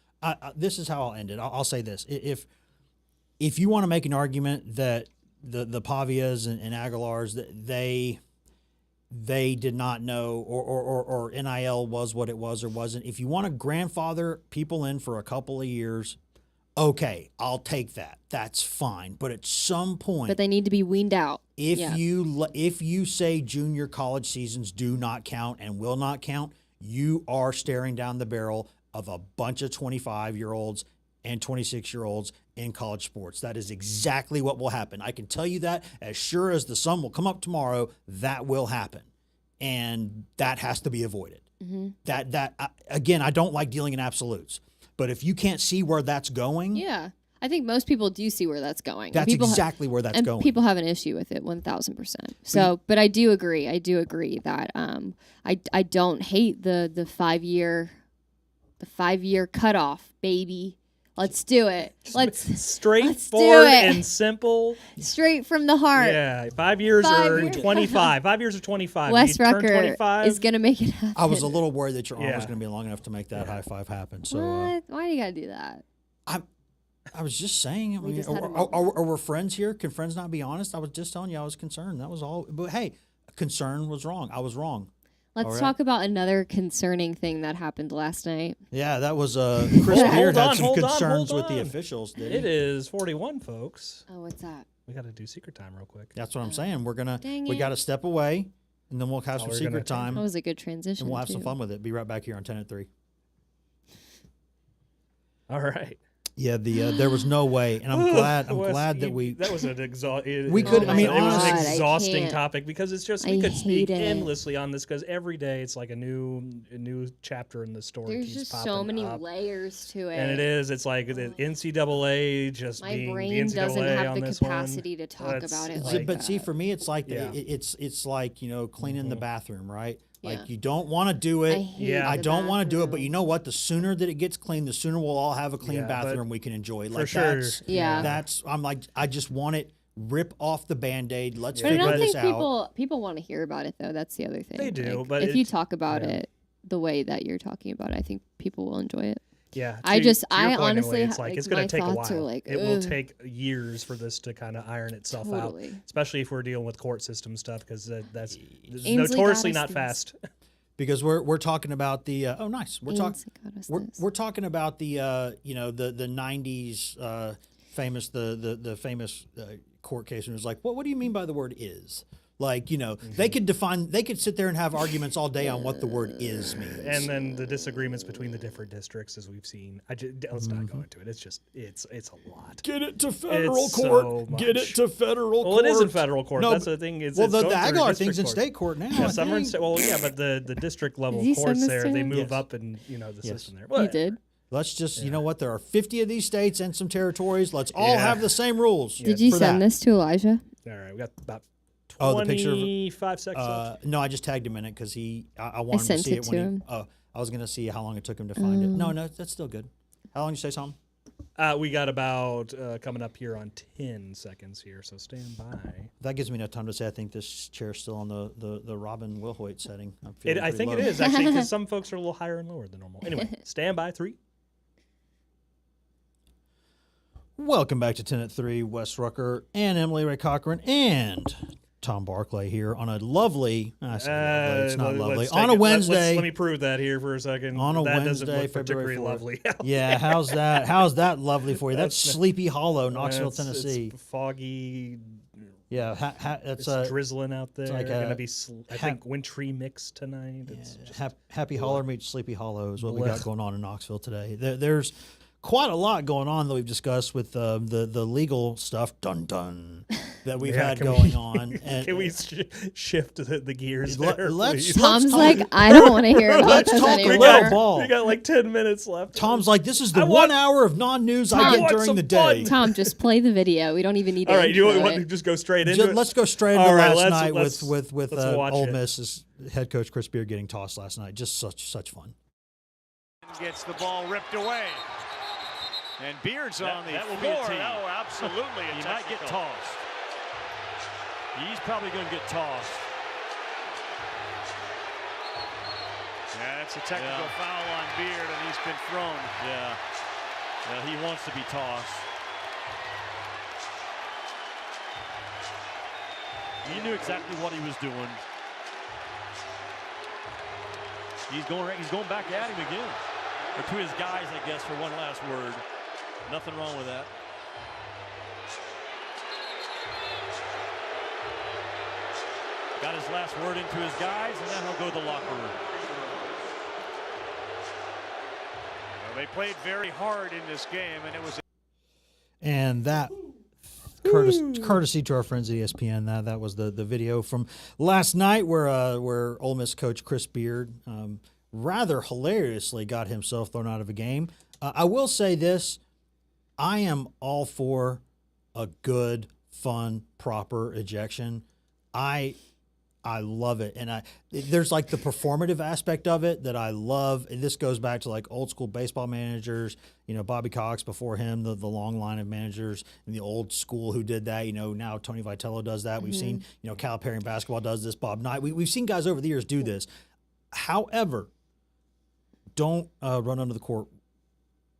This is how I'll end it. I'll say this: if you want to make an argument that the Pavias and Aguilars, that they did not know or NIL was what it was or wasn't, if you want to grandfather people in for a couple of years, okay, I'll take that. That's fine. But at some point, But they need to be weaned out. if you say junior college seasons do not count and will not count, you are staring down the barrel of a bunch of 25-year-olds and 26-year-olds in college sports. That is exactly what will happen. I can tell you that as sure as the sun will come up tomorrow, that will happen. And that has to be avoided. Again, I don't like dealing in absolutes. But if you can't see where that's going, Yeah. I think most people do see where that's going. that's exactly where that's going. People have an issue with it 1,000%. So, but I do agree. I do agree that I don't hate the 5-year cutoff, baby. Let's do it. Straightforward and simple. Straight from the heart. Yeah, 5 years or 25. 5 years or 25. Wes You turn Rucker 25. is going to make it happen. I was a little worried that your arm was Yeah. going to be long enough to make that high five happen. So What? Why do you got to do that? I was just saying, We just had a are we friends here? Can friends not be honest? I was just telling you I was concerned. That was all. But hey, concern was wrong. I was wrong. Let's talk about another concerning thing that happened last night. Yeah, that was Chris Beard had some concerns hold with the on. officials. It is 41, folks. Oh, what's that? We got to do secret time real quick. That's what I'm saying. Dang We it. got to step away, and then we'll have some we're secret gonna time, That was a good transition. and we'll have too. some fun with it. Be right back here on 10 at 3. All right. Yeah, there was no way, and I'm Wes, glad that we. That was an exhausting. We could- I mean, it was an honestly, I exhausting can't. topic because it's just I we could speak hate it. endlessly on this because every day it's like a new chapter in the story. There's keeps just popping so many up. layers to it. And it is. It's like the NCAA just My being the brain NCAA doesn't have on the this capacity one. to talk about it See, like but see, that. for me, it's like Yeah. it's like cleaning the bathroom, right? Yeah. Like you don't want to do it. I hate Yeah. I the don't want to do it, but bathroom. you know what? The sooner that it gets clean, the sooner we'll all have a clean Yeah, but bathroom we can enjoy. for Like sure. Yeah. that's I'm like I just want it. Rip off the Band-Aid. Let's But I figure don't this think out. people want to hear about it though. That's the other thing. They do, Like, but if you it's- talk about yeah. it the way that you're talking about it, I think people will enjoy it. Yeah, I to your honestly point, Emily, it's ha- like like, it's going my to take a thoughts are while. like, It will ugh. take years for this to kind of iron itself out, Totally. especially if we're dealing with court system stuff because that's Ainsley notoriously got us not this. fast. Because we're talking about the oh nice we're talking Ainsley got us this. we're talking about the the 90s famous the famous court case, and it was like what do you mean by the word is? Like they could sit there and have arguments all day on what the word is means. And then the disagreements between the different districts, as we've seen. Let's not go into it. It's just it's a lot. Get it to federal It's court. so Get it much. to federal Well, court. it is in federal court. No, That's the thing. It's well, it's the going through Aguilar district thing's in court. state court now. Yeah, I some are in think. state. Well, yeah, but the district level Did he courts send this there, to they him? move Yes. up in the Yes. system there. He Whatever. did. Let's just, you know what? There are 50 of these states and some territories. Let's all Yeah. have the same rules. Did you for send that. this to Elijah? All right, we got about Oh, the picture of- 25 seconds left. No, I just tagged him in it because I wanted him to sent see it it to when him. he. I was going to see how long it took him to find it. No, that's still good. How long did you say, Tom? We got about coming up here on 10 seconds here, so stand by. That gives me enough time to say I think this chair's still on the Robin Wilhoit setting. I'm feeling I pretty think low. it is, actually, because some folks are a little higher and lower than normal. Anyway, stand by 3. Welcome back to 10 at 3. Wes Rucker and Emily Ray Cochran and Tom Barclay here on a lovely. I say lovely. It's not lovely. On a Wednesday. Let me prove that here for a second. On a that doesn't Wednesday, look February particularly 4th. lovely. Yeah, how's that? How's that lovely for you? That's That's- Sleepy Hollow, Knoxville, It's Tennessee. foggy. Yeah, It's that's drizzling out there. like gonna a be, I think, wintry mix tonight. It's just, Happy Holler meets Sleepy Hollow is what we got Blech. going on in Knoxville today. There's quite a lot going on that we've discussed with the legal stuff, that we've had can going we- on. And can we shift the gears Let- there, let's- please? Tom's talk- like, I don't want to hear about Let's this talk a anymore. little ball. We got like 10 minutes left. Tom's like, this is the I 1 want- hour of non-news I Tom, get want during some the day. fun. Tom, just play the video. We don't even need to All right, you intro want to it. just go straight into it? Let's go straight All into right, last let's- night let's- with let's watch Ole it. Miss's head coach Chris Beard getting tossed last night. Just such fun. Gets the ball ripped away. And Beard's on the that will floor. be a tee. Oh, absolutely. He might get tossed. He's probably going to get tossed. Yeah, that's a technical Yeah. foul on Beard, and he's been thrown. Yeah. Well, he wants to be tossed. He knew exactly what he was doing. He's going back at him again. Or to his guys, I guess, for one last word. Nothing wrong with that. Got his last word into his guys, and then he'll go to the locker room. Well, they played very hard in this game, and it was. And that courtesy to our friends at ESPN. That was the video from last night where Ole Miss coach Chris Beard rather hilariously got himself thrown out of a game. I will say this: I am all for a good, fun, proper ejection. I love it, and there's like the performative aspect of it that I love. And this goes back to like old school baseball managers, Bobby Cox before him, the long line of managers in the old school who did that. Now Tony Vitello does that. We've seen Calipari in basketball does this. Bob Knight. We've seen guys over the years do this. However, don't run under the court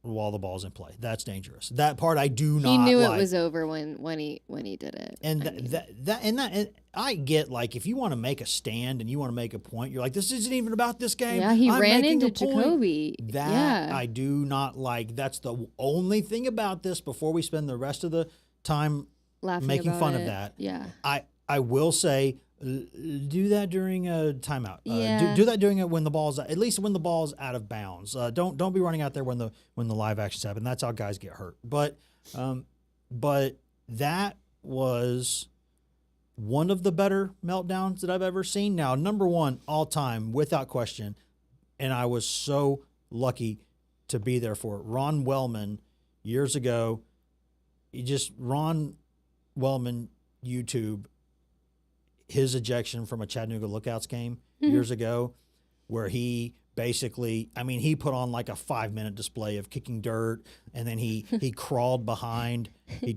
while the ball's in play. That's dangerous. That part I do not. He knew like. it was over when he did it. And I get, like, if you want to make a stand and you want to make a point, you're like, this isn't even about this game. Yeah, he ran into Jacoby. Yeah. I do not like. That's the only thing about this. Before we spend the rest of the time making fun of that, yeah, I will say. Do that during a timeout. Yeah. Do that during it when the ball's at least when the ball's out of bounds. Don't be running out there when the live actions happen. That's how guys get hurt. But that was one of the better meltdowns that I've ever seen. Now, number one all time without question, and I was so lucky to be there for it. Ron Wellman years ago. Ron Wellman YouTube. His ejection from a Chattanooga Lookouts game years ago, where he basically, he put on like a 5-minute display of kicking dirt, and then he crawled behind. He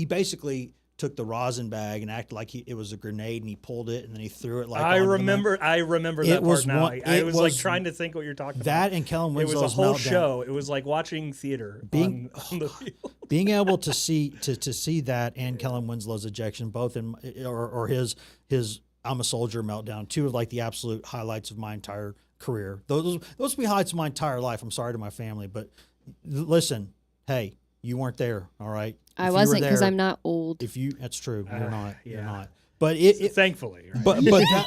basically took the rosin bag and acted like it was a grenade, and he pulled it, and then he threw it like. I remember that part now. I was like trying to think what you're talking about. That and Kellen Winslow's It was a whole meltdown. Show. It was like watching theater on the field. Being able to see that and Kellen Winslow's ejection, both in or his I'm a Soldier meltdown, two of like the absolute highlights of my entire career. Those will be highlights of my entire life. I'm sorry to my family, but listen, hey, you weren't there, all right? I wasn't because I'm not old. That's true. You're not. Yeah. You're not. But thankfully, right? but that.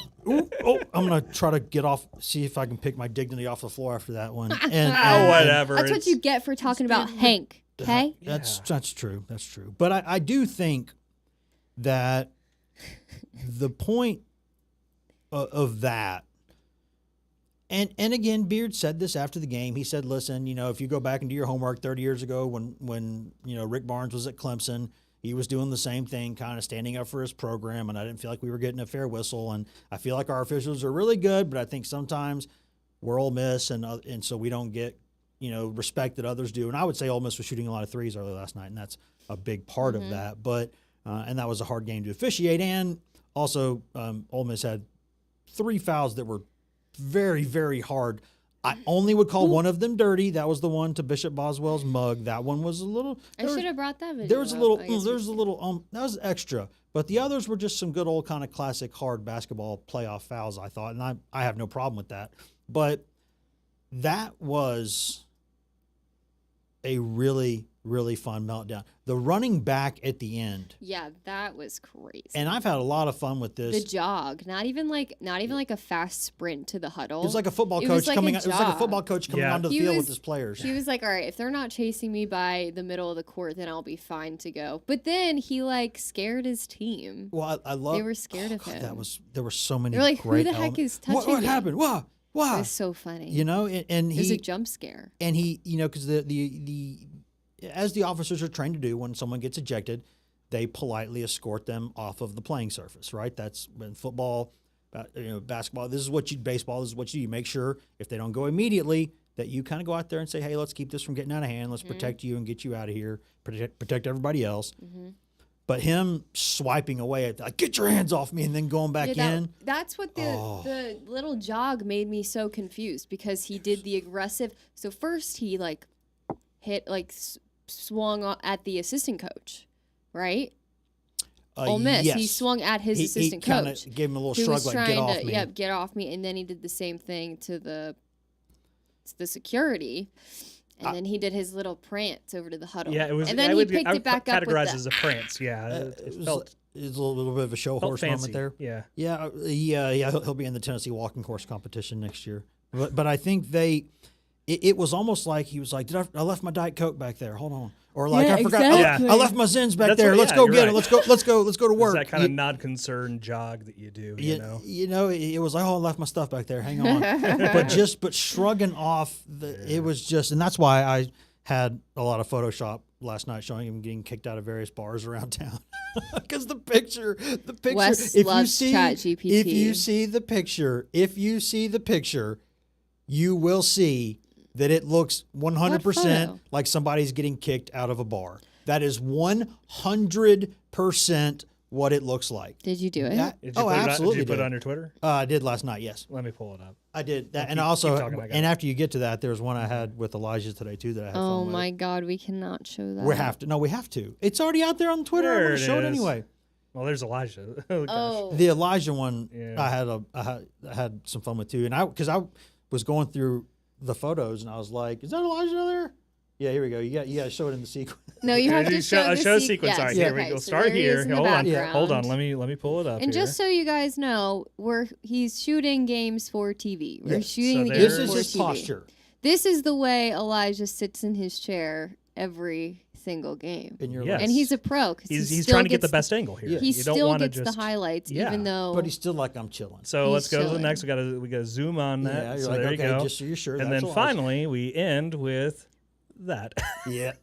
I'm gonna try to get off. See if I can pick my dignity off the floor after that one. And whatever. That's what you get for talking about Hank. Okay. That's true. That's true. But I do think that the point of that. And again, Beard said this after the game. He said, listen, if you go back and do your homework 30 years ago when Rick Barnes was at Clemson, he was doing the same thing, kind of standing up for his program, and I didn't feel like we were getting a fair whistle. And I feel like our officials are really good, but I think sometimes we're Ole Miss, and so we don't get, respect that others do. And I would say Ole Miss was shooting a lot of threes early last night, and that's a big part of that. But and that was a hard game to officiate. And also Ole Miss had 3 fouls that were very, very hard. I only would call one of them dirty. That was the one to Bishop Boswell's mug. That one was a little. I should have brought that video. There was a little. That was extra. But the others were just some good old kind of classic hard basketball playoff fouls, I thought, and I have no problem with that. But that was a really, really fun meltdown. The running back at the end. Yeah, that was crazy. And I've had a lot of fun with this. The jog, not even like a fast sprint to the huddle. It was like a football coach coming. It was like a football coach coming onto the field with his players. He was like, "All right, if they're not chasing me by the middle of the court, then I'll be fine to go." But then he scared his team. Well, I love. They were scared of him. There were so many. They're like, great "Who the heck is touching me?" What happened? Wow. It was so funny. And he it was a jump scare. And he, because the as the officers are trained to do when someone gets ejected, they politely escort them off of the playing surface, right? That's when football, basketball, baseball, this is what you do. You make sure if they don't go immediately that you kind of go out there and say, hey, let's keep this from getting out of hand. Let's protect you and get you out of here, protect everybody else. Mm-hmm. But him swiping away at like, get your hands off me, and then going back in. That's what the little jog made me so confused, because he did the aggressive. So first he swung at the assistant coach, right? Ole Miss. Yes. He swung at his assistant coach. He gave him a little shrug, like, get off me. Get off me. And then he did the same thing to the security. And then he did his little prance over to the huddle. Yeah, it was. And then he picked it back up with categorized the, as a prance. Yeah, It was a little bit of a show horse fancy. moment there. Yeah. Yeah. He'll be in the Tennessee walking course competition next year. But I think it was almost like he was like, I left my Diet Coke back there. Hold on. Or like, Yeah, I forgot, exactly. I left my Zins back That's there. what- Let's yeah, go you're get right. it. Let's go to work. It's that kind of non-concerned jog that you do, you know? It was like, I left my stuff back there. Hang on. but shrugging off, it was just, and that's why I had a lot of Photoshop last night showing him getting kicked out of various bars around town. Because the picture, Wes if loves ChatGPT. if you see the picture, you will see that it looks 100% photo? like somebody's getting kicked out of a bar. That is 100% what it looks like. Did you do it? Did you Absolutely. Did you put it on your Twitter? I did last night, yes. Let me pull it up. I did that, Keep- and also, keep talking, I got and it. after you get to that, there's one I had with Elijah today too that I had Oh fun with. my God, we cannot show that. We have to. It's already out there on Twitter. I'm There going to it show it is. anyway. Well, there's Elijah. Oh, gosh. Oh, The Elijah one, Yeah. I had some fun with too, and because I was going through the photos and I was like, "Is that Elijah there?" Yeah, here we go. You got to show it in the sequence. no, you have to show the sequence. Yes, All right, here we okay, go. so Start there he is here. in the Hold on. background. Hold on. Let me pull it up. And here. just so you guys know, he's shooting games for TV. We're Yes. shooting So the there- games This is for his TV. posture This is the way Elijah sits in his chair every single game. in your Yes. life. And he's a pro. 'Cause he's he trying still to get the gets best angle here. Yeah. He You don't still want to gets just. the highlights, Yeah. even though. But he's still like, I'm chilling. So He's let's go to the chilling. next. We got to zoom on that. Yeah, you're so like, there okay, you go. just so you're sure. And that's then Elijah. finally we end with that, Yeah.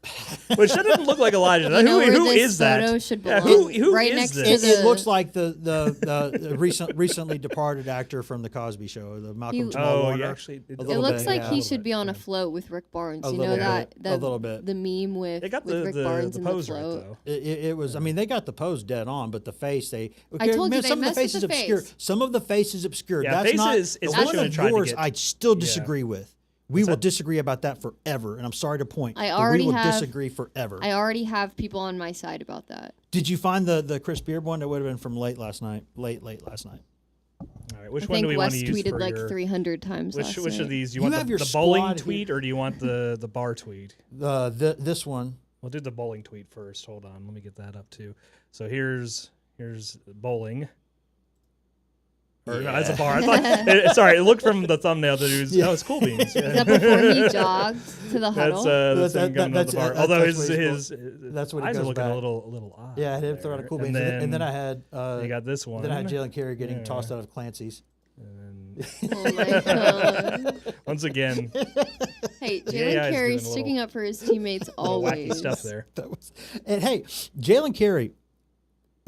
which that doesn't look like Elijah. You know who where this is that? photo should Yeah, belong? who right is next this? to It the. looks like the recently departed actor from the Cosby Show, the Malcolm Jamal Oh, Warner. yeah, actually, A It little looks bit, like yeah. he A should be on a float with Rick Barnes. A You know little that bit. A little bit. the meme with, They got with Rick Barnes the in the pose right float. though. It was. I mean, they got the pose dead on, but the face they. I told you they some of the messed with faces the obscure. face. Some of the faces obscured. Yeah, That's not faces, the especially one when of trying to yours. get- I still Yeah. disagree with. We will disagree about that forever, and I'm sorry to point. I but already we will have- disagree forever. I already have people on my side about that. Did you find the Chris Beard one? That would have been from late last night. Late last night. All right, which I one do think we want Wes to use tweeted for like your? 300 times Which last of night. these? You You want have the, your the bowling squad tweet or do you want the bar tweet? This one. We'll do the bowling tweet first. Hold on, let me get that up too. So here's bowling. Or no, as a bar. I thought, sorry, it looked from the thumbnail that it was. Yeah. Oh, it's Cool Beans. Is that before he jogged to the huddle? That's That- him going that's- to the bar. that's Although what his that's what he eyes are goes looking back. a little odd. Yeah, I had him throw out a there. cool And beans, and then I had you got this one. then I had Jalen Carey getting Yeah. tossed out of Clancy's. And Oh my God. once again, Hey, Yeah, Jalen he's Carey's doing a sticking up for his teammates little always. wacky stuff there. That was, and hey, Jalen Carey.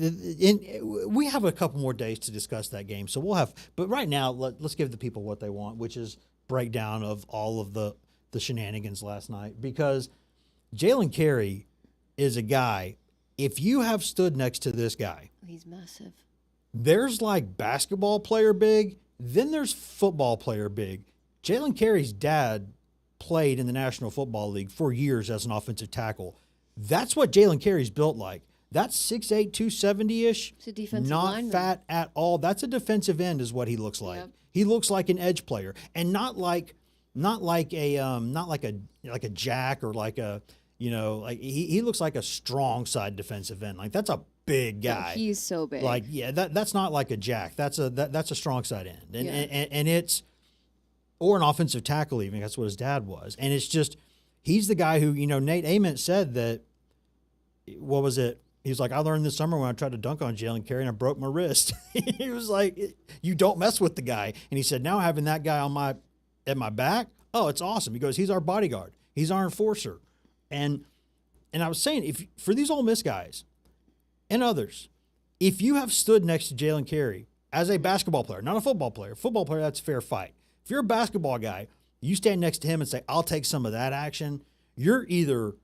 We have a couple more days to discuss that game, so we'll have. But right now, let's give the people what they want, which is breakdown of all of the shenanigans last night. Because Jalen Carey is a guy. If you have stood next to this guy, He's massive. there's like basketball player big, then there's football player big. Jalen Carey's dad played in the National Football League for years as an offensive tackle. That's what Jalen Carey's built like. That's 6'8", 270-ish. He's a defensive not lineman. fat at all. That's a defensive end is what he looks like. Yep. He looks like an edge player, and not like a jack or like a like he looks like a strong side defensive end. Like that's a big guy. He's so big. Like that's not like a jack. That's a strong side end, and Yeah. and it's or an offensive tackle even. That's what his dad was, and it's just he's the guy who Nate Ament said that. What was it? He was like, I learned this summer when I tried to dunk on Jalen Carey and I broke my wrist. He was like, you don't mess with the guy, and he said now having that guy at my back, oh, it's awesome. He goes, he's our bodyguard, he's our enforcer, and I was saying if for these Ole Miss guys and others. If you have stood next to Jalen Carey as a basketball player, not a football player, that's a fair fight. If you're a basketball guy, you stand next to him and say, I'll take some of that action. You're either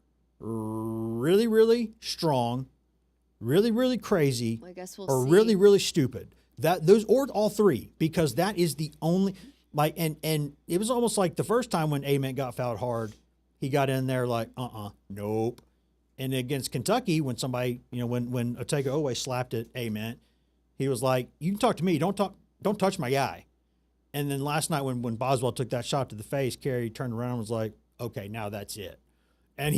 really, really strong, really, really crazy, I guess we'll or see. really, really stupid. Those or all three, because that is the only and it was almost like the first time when Ament got fouled hard, he got in there like, nope. And against Kentucky, when somebody, when Otega Oweh slapped at Ament, he was like, you can talk to me, don't touch my guy. And then last night when Boswell took that shot to the face, Carey turned around and was like, okay, now that's it. And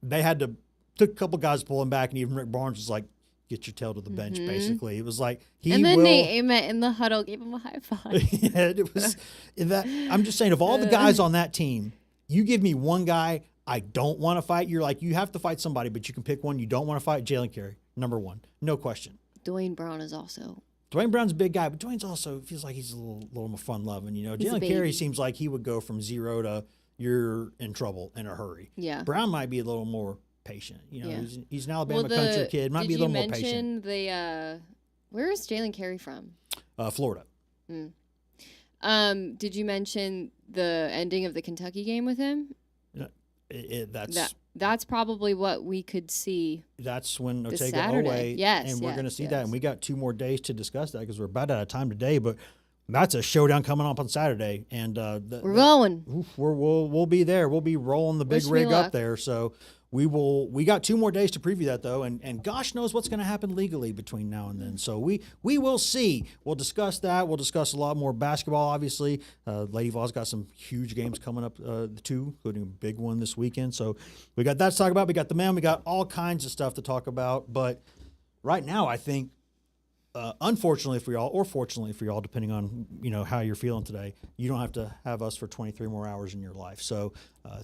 they had to took a couple guys to pull him back, and even Rick Barnes was like, get your tail to the bench, basically. It was like and then Nate Ament in the huddle gave him a high five. Yeah, it was that. I'm just saying, of all the guys on that team, you give me one guy I don't want to fight. You're like, you have to fight somebody, but you can pick one you don't want to fight. Jalen Carey, number one, no question. Dwayne Brown is also. Dwayne Brown's a big guy, but Dwayne's also feels like he's a little more fun loving. You know, Jalen Carey seems like he would go from 0 to you're in trouble in a hurry. Yeah. Brown might be a little more patient. You know, Yeah. he's an Alabama country kid. Might be a little more patient. Did you mention where is Jalen Carey from? Florida. Did you mention the ending of the Kentucky game with him? That's probably what we could see. That's when this Otega Saturday. Oweh, and we're going to see that. And we got 2 more days to discuss that because we're about out of time today. But that's a showdown coming up on Saturday, and we're going. We'll be there. We'll be rolling the big rig up there. So we got 2 more days to preview that though, and gosh knows what's going to happen legally between now and then. So we will see. We'll discuss that. We'll discuss a lot more basketball. Obviously, Lady Vols got some huge games coming up too, including a big one this weekend. So we got that to talk about. We got the men. We got all kinds of stuff to talk about. But right now, I think. Unfortunately for y'all, or fortunately for y'all, depending on how you're feeling today, you don't have to have us for 23 more hours in your life. So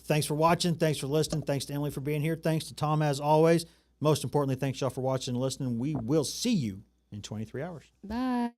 thanks for watching. Thanks for listening. Thanks to Emily for being here. Thanks to Tom, as always. Most importantly, thanks y'all for watching and listening. We will see you in 23 hours. Bye.